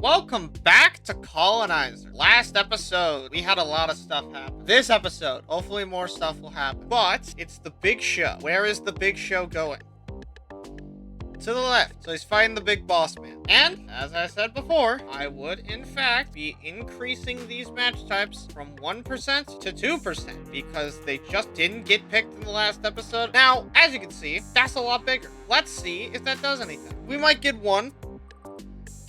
Welcome back to Colonizer. Last episode, we had a lot of stuff happen. This episode, hopefully more stuff will happen. But it's the big show. Where is the big show going? To the left. So he's fighting the big boss man. And, as I said before, I would, in fact, be increasing these match types from 1% to 2% because they just didn't get picked in the last episode. Now, as you can see, that's a lot bigger. Let's see if that does anything. We might get one.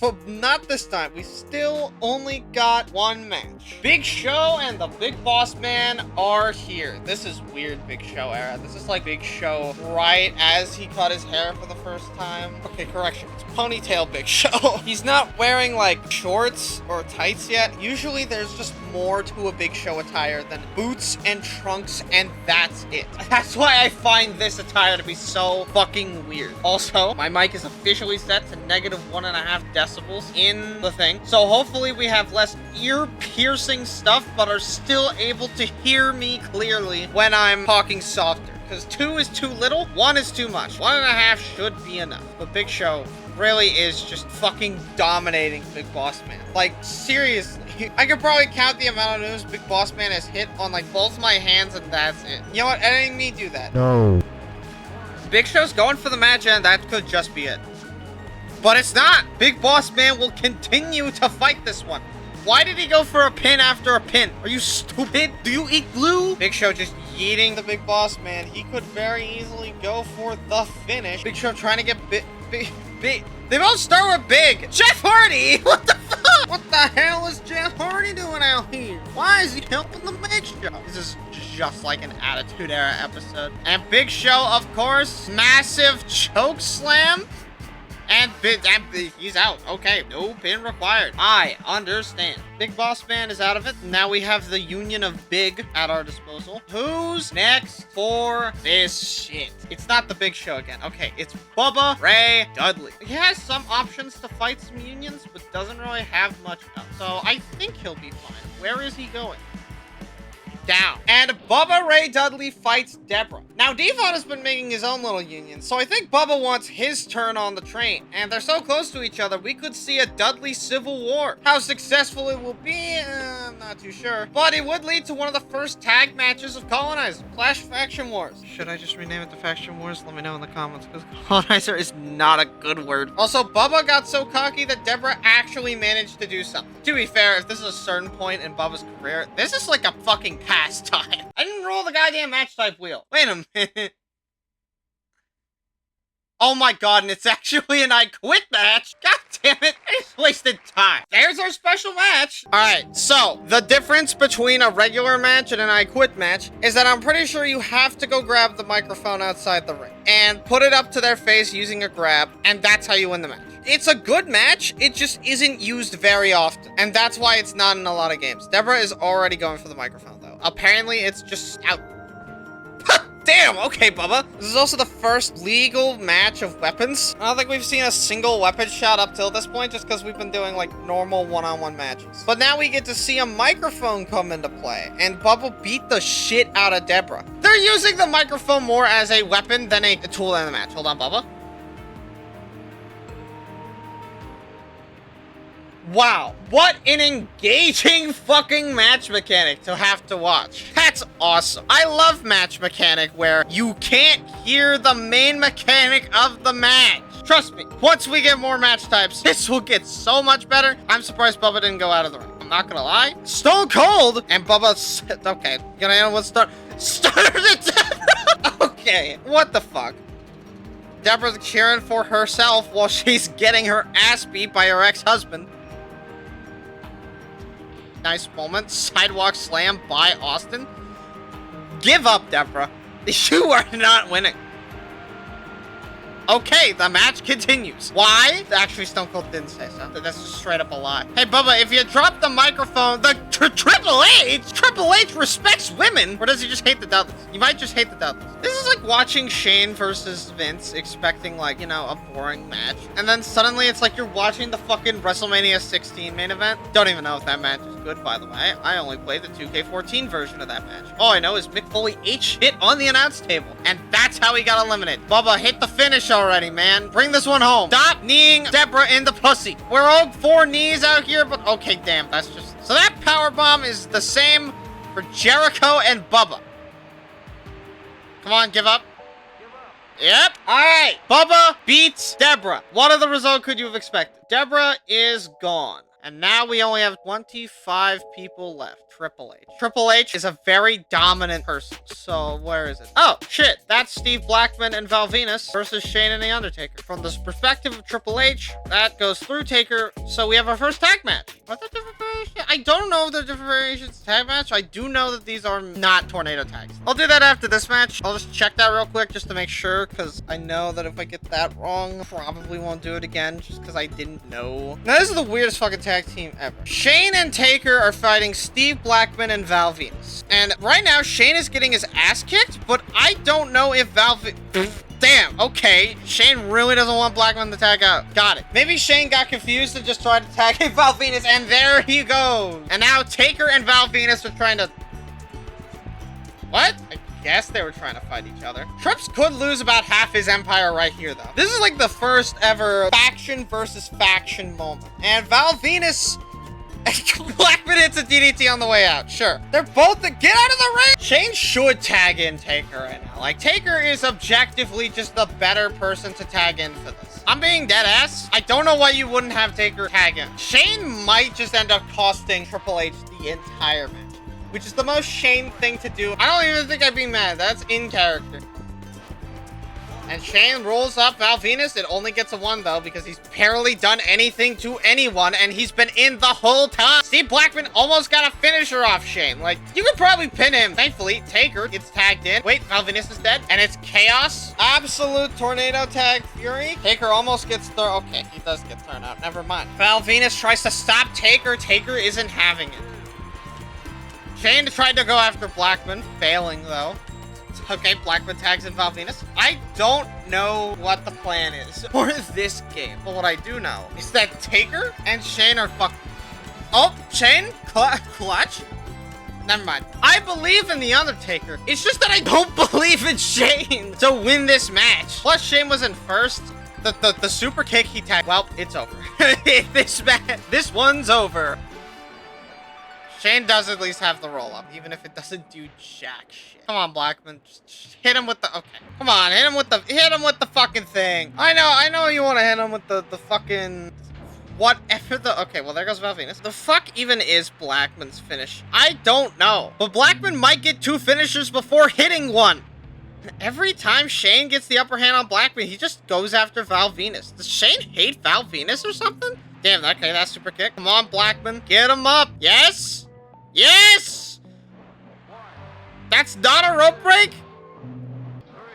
But not this time. We still only got one match. Big Show and the Big Boss Man are here. This is weird Big Show era. This is like Big Show right as he cut his hair for the first time. Okay, correction. It's ponytail Big Show. He's not wearing like shorts or tights yet. Usually there's just more to a Big Show attire than boots and trunks, and that's it. That's why I find this attire to be so fucking weird. Also, my mic is officially set to -1.5 decibels in the thing. So hopefully we have less ear-piercing stuff, but are still able to hear me clearly when I'm talking softer. Because 2 is too little, 1 is too much. 1.5 should be enough. But Big Show really is just fucking dominating Big Boss Man. Like, seriously. I could probably count the amount of moves Big Boss Man has hit on like both my hands, and that's it. You know what? Editing me do that. No. Big Show's going for the match, and that could just be it. But it's not! Big Boss Man will continue to fight this one. Why did he go for a pin after a pin? Are you stupid? Do you eat glue? Big Show just yeeting the Big Boss Man. He could very easily go for the finish. Big Show trying to get big. They both start with big. Jeff Hardy! What the fuck? What the hell is Jeff Hardy doing out here? Why is he helping the Big Show? This is just like an Attitude Era episode. And Big Show, of course, massive choke slam. And he's out. Okay, no pin required. I understand. Big Boss Man is out of it. Now we have the Union of Big at our disposal. Who's next for this shit? It's not the Big Show again. Okay, it's Bubba Ray Dudley. He has some options to fight some unions, but doesn't really have much else. So I think he'll be fine. Where is he going? Down. And Bubba Ray Dudley fights Deborah. Now, Devon has been making his own little union, so I think Bubba wants his turn on the train. And they're so close to each other, we could see a Dudley Civil War. How successful it will be, I'm not too sure. But it would lead to one of the first tag matches of Colonizer. Clash Faction Wars. Should I just rename it the Faction Wars? Let me know in the comments, because Colonizer is not a good word. Also, Bubba got so cocky that Deborah actually managed to do something. To be fair, if this is a certain point in Bubba's career, this is like a fucking pastime. I didn't roll the goddamn match type wheel. Wait a minute. Oh my god, and it's actually an I Quit match. God damn it. I just wasted time. There's our special match. Alright, so the difference between a regular match and an I Quit match is that I'm pretty sure you have to go grab the microphone outside the ring and put it up to their face using a grab, and that's how you win the match. It's a good match, it just isn't used very often, and that's why it's not in a lot of games. Deborah is already going for the microphone, though. Apparently, it's just out. Damn, okay, Bubba. This is also the first legal match of weapons. I don't think we've seen a single weapon shot up till this point, just because we've been doing, like, normal one-on-one matches. But now we get to see a microphone come into play, and Bubba beat the shit out of Deborah. They're using the microphone more as a weapon than a tool in the match. Hold on, Bubba. Wow, what an engaging fucking match mechanic to have to watch. That's awesome. I love match mechanic where you can't hear the main mechanic of the match. Trust me, once we get more match types, this will get so much better. I'm surprised Bubba didn't go out of the ring. I'm not gonna lie. Stone Cold! And Bubba said, okay, gonna handle what started Deborah. Okay, what the fuck? Deborah's cheering for herself while she's getting her ass beat by her ex-husband. Nice moment. Sidewalk slam by Austin. Give up, Deborah. You are not winning. Okay, the match continues. Why? Actually, Stone Cold didn't say so. That's just straight up a lie. Hey, Bubba, if you drop the microphone, the Triple H respects women. Or does he just hate the Dudleys? You might just hate the Dudleys. This is like watching Shane versus Vince, expecting like, you know, a boring match. And then suddenly it's like you're watching the fucking WrestleMania 16 main event. Don't even know if that match is good, by the way. I only played the 2K14 version of that match. All I know is Mick Foley ate shit on the announce table. And that's how he got eliminated. Bubba hit the finish already, man. Bring this one home. Stop kneeing Deborah in the pussy. We're all 4 knees out here, but okay, damn, that's just... So that power bomb is the same for Jericho and Bubba. Come on, give up. Yep. All right. Bubba beats Deborah. What other result could you have expected? Deborah is gone. And now we only have 25 people left. Triple H. Triple H is a very dominant person. So where is it? Oh, shit. That's Steve Blackman and Val Venus versus Shane and The Undertaker. From the perspective of Triple H, that goes through Taker. So we have our first tag match. Are there different variations? I don't know if there are different variations of tag match. I do know that these are not tornado tags. I'll do that after this match. I'll just check that real quick just to make sure, because I know that if I get that wrong, I probably won't do it again just because I didn't know. Now, this is the weirdest fucking tag team ever. Shane and Taker are fighting Steve Blackman and Val Venus. And right now, Shane is getting his ass kicked, but I don't know if Damn, okay. Shane really doesn't want Blackman to tag out. Got it. Maybe Shane got confused and just tried to tag Val Venus, and there he goes. And now Taker and Val Venus are trying to... What? I guess they were trying to fight each other. Trips could lose about half his empire right here, though. This is like the first ever faction versus faction moment. And Val Venus... Blackman hits a DDT on the way out. Sure. They're both... Get out of the ring! Shane should tag in Taker right now. Like, Taker is objectively just the better person to tag in for this. I'm being dead ass. I don't know why you wouldn't have Taker tag in. Shane might just end up costing Triple H the entire match, which is the most Shane thing to do. I don't even think I'd be mad. That's in character. And Shane rolls up Val Venus. It only gets a 1, though, because he's barely done anything to anyone, and he's been in the whole time. Steve Blackman almost got a finisher off Shane. Like, you could probably pin him. Thankfully, Taker gets tagged in. Wait, Val Venus is dead, and it's Chaos. Absolute tornado tag Fury. Taker almost gets thrown. Okay, he does get thrown out. Never mind. Val Venus tries to stop Taker. Taker isn't having it. Shane tried to go after Blackman, failing, though. Okay, Blackman tags in Val Venus. I don't know what the plan is for this game, but what I do know is that Taker and Shane are fucked. Oh, Shane? Clutch? Never mind. I believe in The Undertaker. It's just that I don't believe in Shane to win this match. Plus, Shane was in first. The super kick he tagged. Well, it's over. This one's over. Shane does at least have the roll-up, even if it doesn't do jack shit. Come on, Blackman. Just hit him with the... Okay. Come on, hit him with the fucking thing. I know you want to hit him with the fucking... Whatever the... Okay, well, there goes Val Venus. The fuck even is Blackman's finish? I don't know. But Blackman might get 2 finishers before hitting 1. Every time Shane gets the upper hand on Blackman, he just goes after Val Venus. Does Shane hate Val Venus or something? Damn, okay, that's super kick. Come on, Blackman. Get him up. Yes! Yes! That's not a rope break?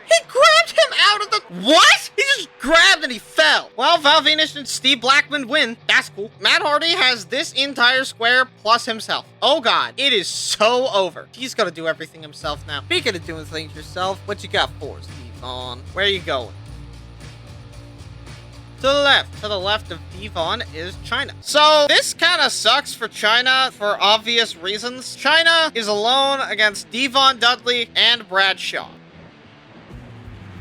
He grabbed him out of the... What? He just grabbed and he fell. Well, Val Venus and Steve Blackman win. That's cool. Matt Hardy has this entire square plus himself. Oh, God. It is so over. He's gonna do everything himself now. Speaking of doing things yourself, what you got for us, Devon? Where are you going? To the left of Devon is China. So this kind of sucks for China for obvious reasons. China is alone against Devon Dudley and Bradshaw.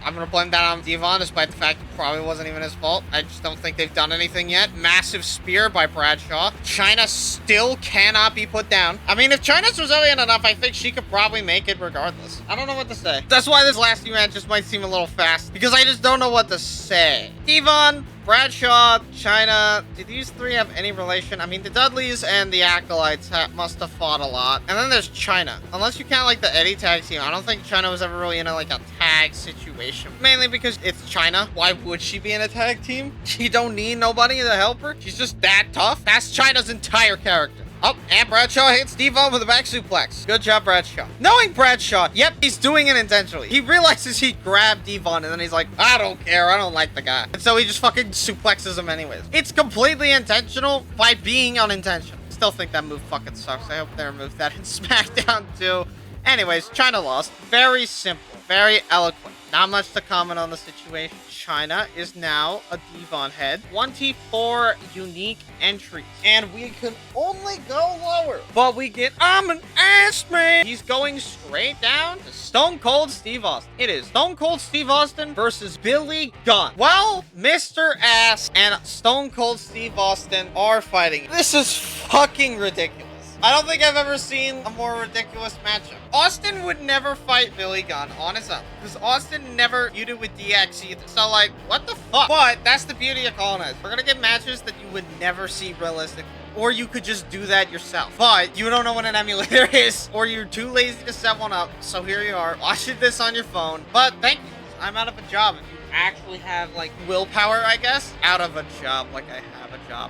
I'm gonna blame that on Devon, despite the fact it probably wasn't even his fault. I just don't think they've done anything yet. Massive spear by Bradshaw. China still cannot be put down. I mean, if China's resilient enough, I think she could probably make it regardless. I don't know what to say. That's why this last few matches just might seem a little fast, because I just don't know what to say. Devon, Bradshaw, China, do these 3 have any relation? I mean, the Dudleys and the Acolytes must have fought a lot. And then there's China. Unless you count, like, the Eddie tag team, I don't think China was ever really in, like, a tag situation. Mainly because it's China. Why would she be in a tag team? She don't need nobody to help her. She's just that tough. That's China's entire character. Oh, and Bradshaw hits Devon with a back suplex. Good job, Bradshaw. Knowing Bradshaw, yep, he's doing it intentionally. He realizes he grabbed Devon, and then he's like, I don't care, I don't like the guy. And so he just fucking suplexes him anyways. It's completely intentional by being unintentional. Still think that move fucking sucks. I hope they remove that in Smackdown too. Anyways, China lost. Very simple. Very eloquent. Not much to comment on the situation. China is now a Devon head. 24 unique entries. And we can only go lower. But we get, I'm an ass man. He's going straight down to Stone Cold Steve Austin. It is Stone Cold Steve Austin versus Billy Gunn. Well, Mr. Ass and Stone Cold Steve Austin are fighting. This is fucking ridiculous. I don't think I've ever seen a more ridiculous matchup. Austin would never fight Billy Gunn on his own, because Austin never feuded with DX either. So, like, what the fuck? But that's the beauty of Colonizer. We're gonna get matches that you would never see realistically. Or you could just do that yourself. But you don't know what an emulator is, or you're too lazy to set one up. So here you are, watching this on your phone. But thank you. I'm out of a job. If you actually have, like, willpower, I guess. Out of a job, like I have a job.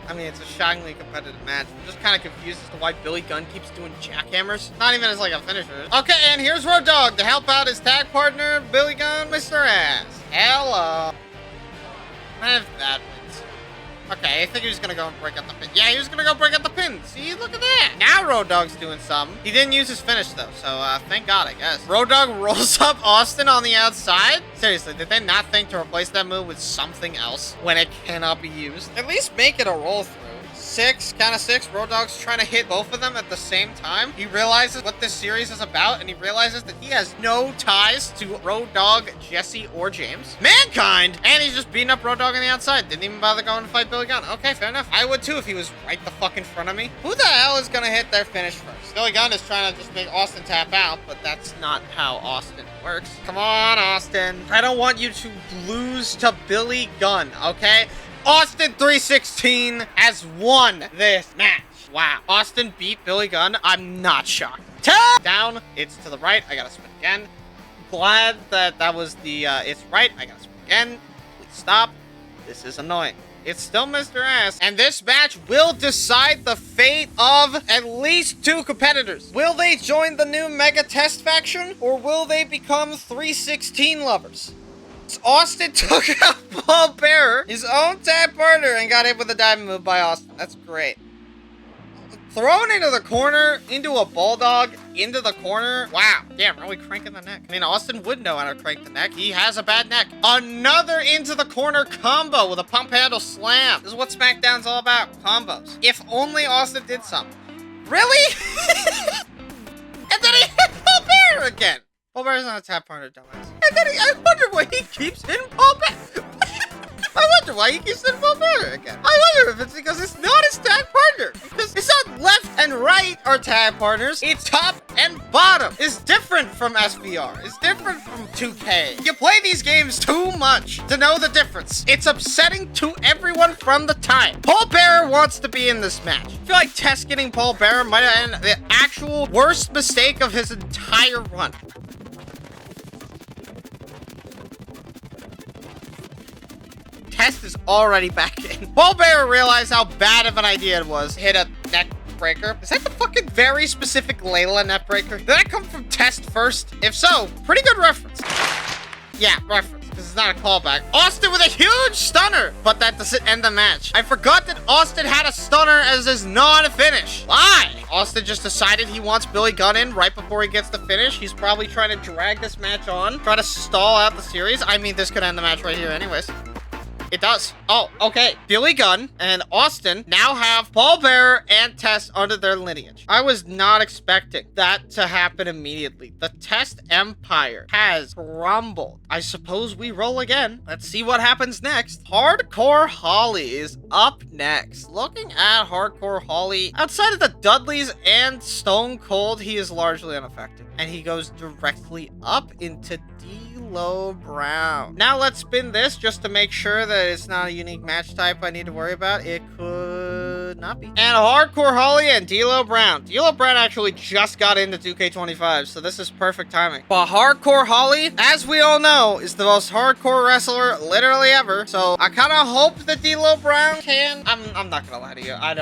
I mean, it's a shockingly competitive match. I'm just kind of confused as to why Billy Gunn keeps doing jackhammers. Not even as, like, a finisher. Okay, and here's Road Dogg to help out his tag partner, Billy Gunn, Mr. Ass. Hello. I have bad wins. Okay, I think he was going to go and break out the pin. Yeah, he was going to go break out the pin. See, look at that. Now Road Dogg's doing something. He didn't use his finish, though, so thank God, I guess. Road Dogg rolls up Austin on the outside. Seriously, did they not think to replace that move with something else when it cannot be used? At least make it a roll through. Count of six, Road Dogg's trying to hit both of them at the same time. He realizes what this series is about, and he realizes that he has no ties to Road Dogg, Jesse, or James. Mankind! And he's just beating up Road Dogg on the outside. Didn't even bother going to fight Billy Gunn. Okay, fair enough. I would too if he was right the fuck in front of me. Who the hell is gonna hit their finish first? Billy Gunn is trying to just make Austin tap out, but that's not how Austin works. Come on, Austin. I don't want you to lose to Billy Gunn, okay? Austin 316 has won this match. Wow. Austin beat Billy Gunn. I'm not shocked. Down. It's to the right. I gotta spin again. Glad that was the, it's right. I gotta spin again. Please stop. This is annoying. It's still Mr. Ass. And this match will decide the fate of at least two competitors. Will they join the new Mega Test faction? Or will they become 316 lovers? Austin took out Paul Bearer, his own tag partner, and got hit with a diamond move by Austin. That's great. Thrown into the corner, into a bulldog, into the corner. Wow. Damn, really cranking the neck. I mean, Austin would know how to crank the neck. He has a bad neck. Another into the corner combo with a pump handle slam. This is what Smackdown's all about. Combos. If only Austin did something. Really? And then he hit Paul Bearer again. Paul Bear's not a tap partner, dumbass. And then I wonder why he keeps hitting Paul Bearer. I wonder why he keeps hitting Paul Bearer again. I wonder if it's because it's not his tag partner. Because it's not left and right are tag partners. It's top and bottom. It's different from SVR. It's different from 2K. You play these games too much to know the difference. It's upsetting to everyone from the time. Paul Bearer wants to be in this match. I feel like Test getting Paul Bearer might have been the actual worst mistake of his entire run. Test is already back in. Paul Bearer realized how bad of an idea it was. Hit a neck breaker. Is that the fucking very specific Layla neck breaker? Did that come from Test first? If so, pretty good reference. Yeah, reference. This is not a callback. Austin with a huge stunner, but that doesn't end the match. I forgot that Austin had a stunner as his non-finish. Why? Austin just decided he wants Billy Gunn in right before he gets the finish. He's probably trying to drag this match on, try to stall out the series. I mean, this could end the match right here anyways. It does. Oh, okay. Billy Gunn and Austin now have Paul Bearer and Test under their lineage. I was not expecting that to happen immediately. The Test Empire has crumbled. I suppose we roll again. Let's see what happens next. Hardcore Holly is up next. Looking at Hardcore Holly, outside of the Dudleys and Stone Cold, he is largely unaffected. And he goes directly up into D'Lo Brown. Now let's spin this just to make sure that it's not a unique match type I need to worry about. It could not be. And Hardcore Holly and D'Lo Brown. D'Lo Brown actually just got into 2K25, so this is perfect timing. But Hardcore Holly, as we all know, is the most hardcore wrestler literally ever. So I kind of hope that D'Lo Brown can. I'm not gonna lie to you. I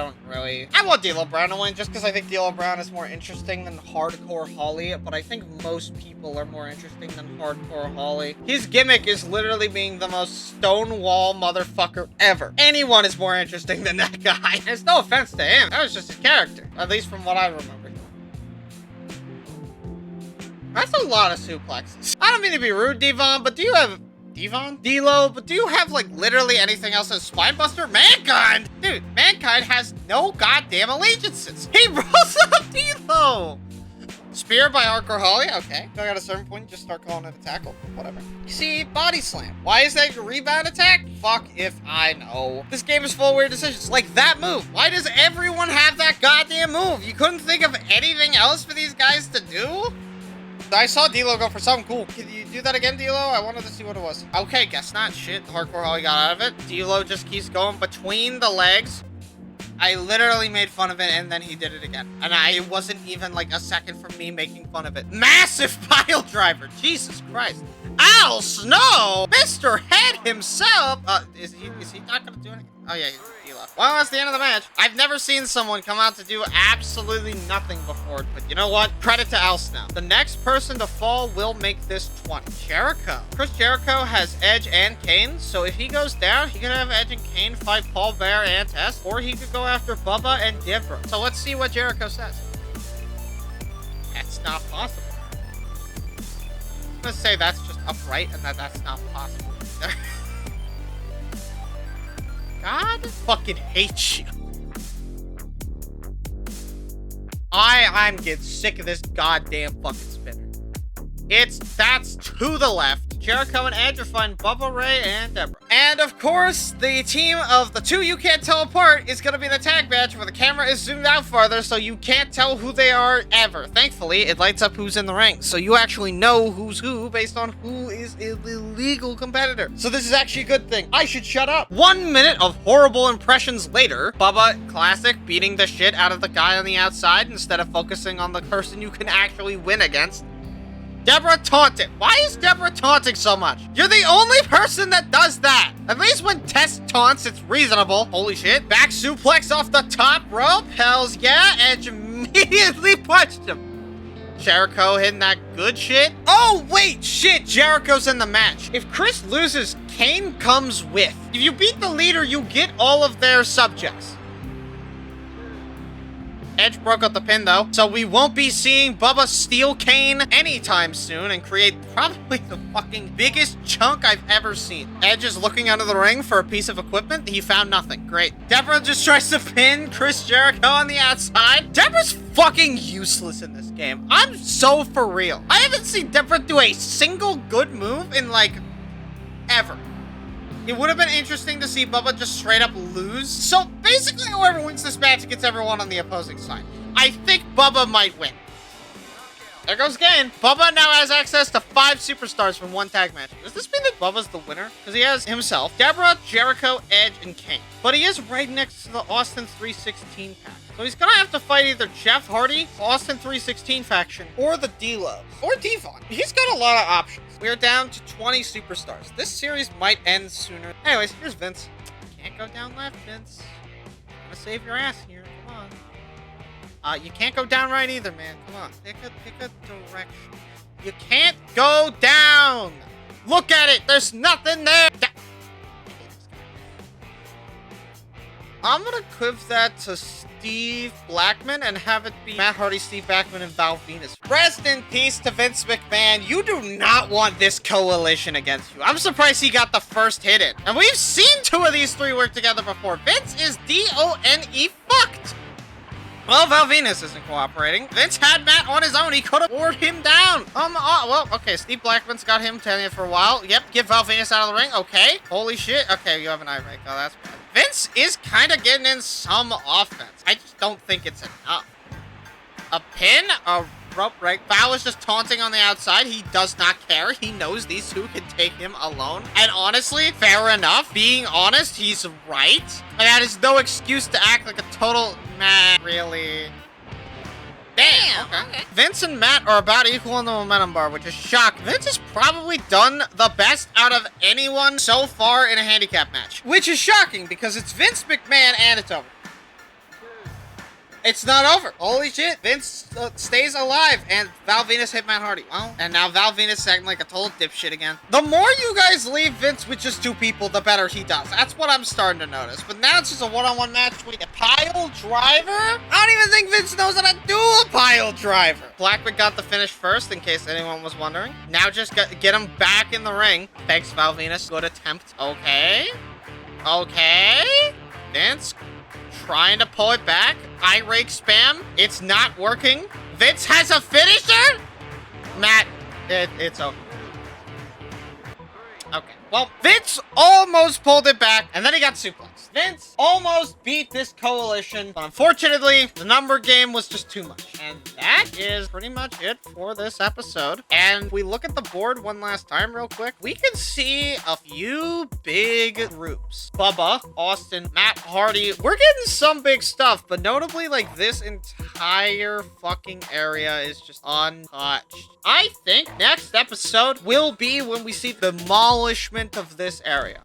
want D'Lo Brown to win just because I think D'Lo Brown is more interesting than Hardcore Holly. But I think most people are more interesting than Hardcore Holly. His gimmick is literally being the most stonewall motherfucker ever. Anyone is more interesting than that guy. And it's no offense to him. That was just his character. At least from what I remember. That's a lot of suplexes. I don't mean to be rude, Devon, but do you have... D'Lo, but do you have, like, literally anything else as Spinebuster? Mankind! Dude, Mankind has no goddamn allegiances. He rolls up D'Lo! Spear by Hardcore Holly? Okay. So at a certain point, you just start calling it a tackle. Whatever. You see, Body Slam. Why is that your rebound attack? Fuck if I know. This game is full of weird decisions. Like that move. Why does everyone have that goddamn move? You couldn't think of anything else for these guys to do? I saw D'Lo go for something cool. Can you do that again, D'Lo? I wanted to see what it was. Okay, guess not. Shit, Hardcore Holly got out of it. D'Lo just keeps going between the legs. I literally made fun of it, and then he did it again. And it wasn't even like a second from me making fun of it. Massive pile driver. Jesus Christ. Al Snow! Mr. Head himself! Is he not gonna do anything? Oh yeah, he's D'Lo. Well, that's the end of the match. I've never seen someone come out to do absolutely nothing before, but you know what? Credit to Al Snow. The next person to fall will make this 20. Jericho. Chris Jericho has Edge and Kane, so if he goes down, he can have Edge and Kane fight Paul Bear and Test, or he could go after Bubba and Debra. So let's see what Jericho says. That's not possible. I'm gonna say that's just upright and that's not possible either. God fucking hates you. I'm getting sick of this goddamn fucking spinner. That's to the left. Jericho and Edge are fighting Bubba Ray and Debra. And of course, the team of the two you can't tell apart is gonna be the tag match where the camera is zoomed out farther so you can't tell who they are ever. Thankfully, it lights up who's in the ring, so you actually know who's who based on who is an illegal competitor. So this is actually a good thing. I should shut up. 1 minute of horrible impressions later, Bubba, classic, beating the shit out of the guy on the outside instead of focusing on the person you can actually win against. Debra taunted. Why is Debra taunting so much? You're the only person that does that. At least when Tess taunts, it's reasonable. Holy shit. Back suplex off the top rope. Hells yeah. Edge immediately punched him. Jericho hitting that good shit. Oh, wait. Shit. Jericho's in the match. If Chris loses, Kane comes with. If you beat the leader, you get all of their subjects. Edge broke up the pin, though, so we won't be seeing Bubba steal Kane anytime soon and create probably the fucking biggest chunk I've ever seen. Edge is looking under the ring for a piece of equipment. He found nothing. Great. Debra just tries to pin Chris Jericho on the outside. Debra's fucking useless in this game. I'm so for real. I haven't seen Debra do a single good move in, like, ever. It would have been interesting to see Bubba just straight up lose. So basically whoever wins this match gets everyone on the opposing side. I think Bubba might win. There goes Kane. Bubba now has access to 5 superstars from 1 tag match. Does this mean that Bubba's the winner? Because he has himself, Debra, Jericho, Edge, and Kane. But he is right next to the Austin 316 pack. So he's gonna have to fight either Jeff Hardy, Austin 316 faction, or the D-Lo, or Devon. He's got a lot of options. We are down to 20 superstars. This series might end sooner. Anyways, here's Vince. Can't go down left, Vince. I'm gonna save your ass here. Come on. You can't go down right either, man. Come on. Pick a direction. You can't go down. Look at it. There's nothing there. I'm gonna quiv that to Steve Blackman and have it be Matt Hardy, Steve Blackman, and Val Venus. Rest in peace to Vince McMahon. You do not want this coalition against you. I'm surprised he got the first hit in. And we've seen 2 of these 3 work together before. Vince is D-O-N-E fucked. Well, Val Venus isn't cooperating. Vince had Matt on his own. He could have wore him down. Well, okay, Steve Blackman's got him telling it for a while. Yep, get Val Venus out of the ring. Okay. Holy shit. Okay, you have an eye break. Oh, that's bad. Vince is kind of getting in some offense. I just don't think it's enough. A pin? A rope break. Val is just taunting on the outside. He does not care. He knows these 2 can take him alone. And honestly, fair enough. Being honest, he's right. And that is no excuse to act like a total... Nah, really. Damn, okay. Vince and Matt are about equal on the momentum bar, which is shocking. Vince has probably done the best out of anyone so far in a handicap match, which is shocking because it's Vince McMahon and it's over. It's not over. Holy shit. Vince stays alive, and Val Venus hit Matt Hardy. Well, and now Val Venus is acting like a total dipshit again. The more you guys leave Vince with just 2 people, the better he does. That's what I'm starting to notice. But now it's just a one-on-one match with a pile driver? I don't even think Vince knows how to do a pile driver. Blackwood got the finish first, in case anyone was wondering. Now just get him back in the ring. Thanks, Val Venus. Good attempt. Okay. Okay. Vince trying to pull it back. Eye rake spam. It's not working. Vince has a finisher? Matt, it's over. Okay. Well, Vince almost pulled it back, and then he got suplexed. Vince almost beat this coalition, but unfortunately, the number game was just too much. And that is pretty much it for this episode. And we look at the board one last time real quick. We can see a few big groups. Bubba, Austin, Matt Hardy. We're getting some big stuff, but notably, like, this entire fucking area is just untouched. I think next episode will be when we see the demolishment of this area.